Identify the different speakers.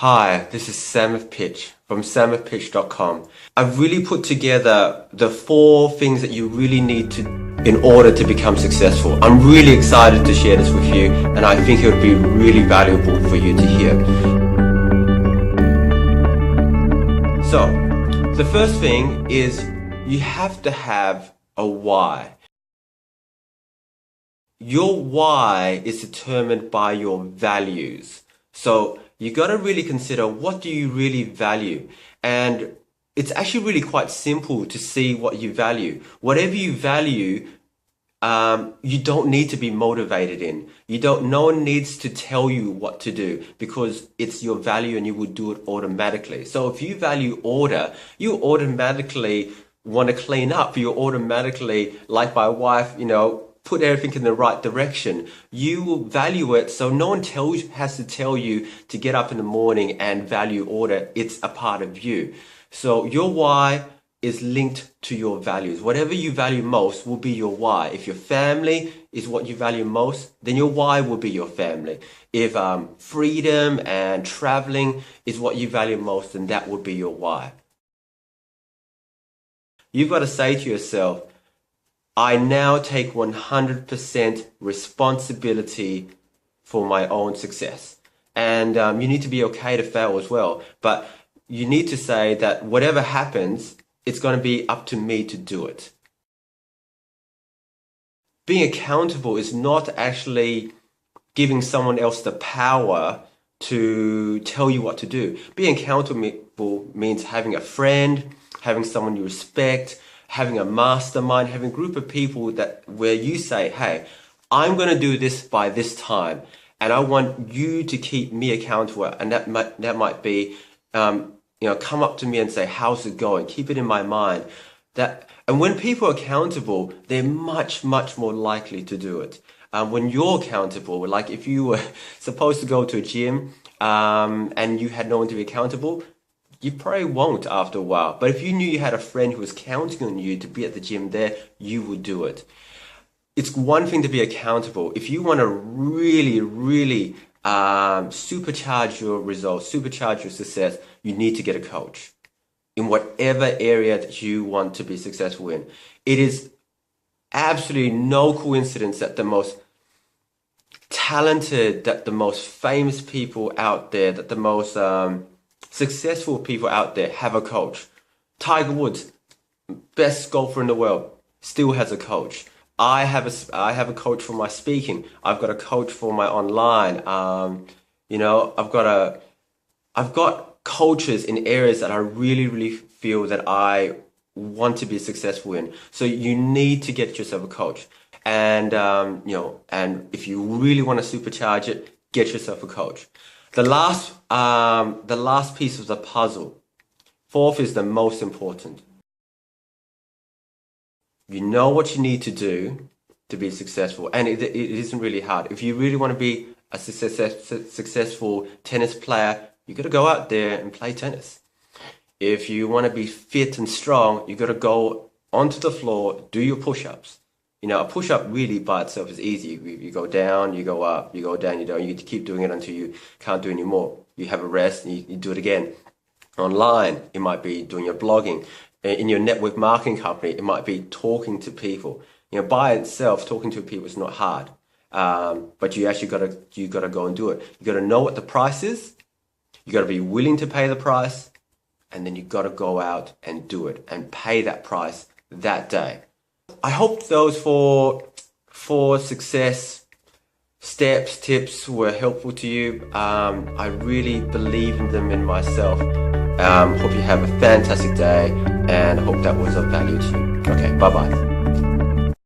Speaker 1: Hi, this is Samith Pich from samithpich.com. I've really put together the 4 things that you really need to in order to become successful. I'm really excited to share this with you, and I think it would be really valuable for you to hear. So, the first thing is you have to have a why. Your why is determined by your values. So you got to really consider, what do you really value? And it's actually really quite simple to see what you value. Whatever you value, you don't need to be motivated in. No one needs to tell you what to do, because it's your value and you will do it automatically. So if you value order, you automatically want to clean up. You automatically, like my wife, put everything in the right direction. You will value it, so no one has to tell you to get up in the morning and value order. It's a part of you. So your why is linked to your values. Whatever you value most will be your why. If your family is what you value most, then your why will be your family. If freedom and traveling is what you value most, then that would be your why. You've got to say to yourself, I now take 100% responsibility for my own success. And you need to be okay to fail as well. But you need to say that whatever happens, it's going to be up to me to do it. Being accountable is not actually giving someone else the power to tell you what to do. Being accountable means having a friend, having someone you respect, having a mastermind, having a group of people where you say, hey, I'm going to do this by this time, and I want you to keep me accountable. And that might be, come up to me and say, how's it going? Keep it in my mind. And when people are accountable, they're much, much more likely to do it. When you're accountable, like if you were supposed to go to a gym and you had no one to be accountable, you probably won't after a while. But if you knew you had a friend who was counting on you to be at the gym there, you would do it. It's one thing to be accountable. If you want to really, really supercharge your results, supercharge your success, you need to get a coach in whatever area that you want to be successful in. It is absolutely no coincidence that the most talented, that the most famous people out there, that the most successful people out there have a coach. Tiger Woods, best golfer in the world, still has a coach. I have a coach for my speaking. I've got a coach for my online. I've got coaches in areas that I really, really feel that I want to be successful in. So you need to get yourself a coach. And and if you really want to supercharge it, get yourself a coach. The last piece of the puzzle, 4th, is the most important. You know what you need to do to be successful, and it isn't really hard. If you really want to be a successful tennis player, you got to go out there and play tennis. If you want to be fit and strong, you got to go onto the floor, do your push-ups. A push-up really by itself is easy. You go down, you go up, you go down, you keep doing it until you can't do anymore. You have a rest and you do it again. Online, it might be doing your blogging. In your network marketing company, it might be talking to people. By itself, talking to people is not hard. But you actually gotta go and do it. You gotta know what the price is. You gotta be willing to pay the price, and then you gotta go out and do it and pay that price that day. I hope those four success steps, tips were helpful to you. I really believe in them in myself. Hope you have a fantastic day, and hope that was of value to you. Okay, bye-bye.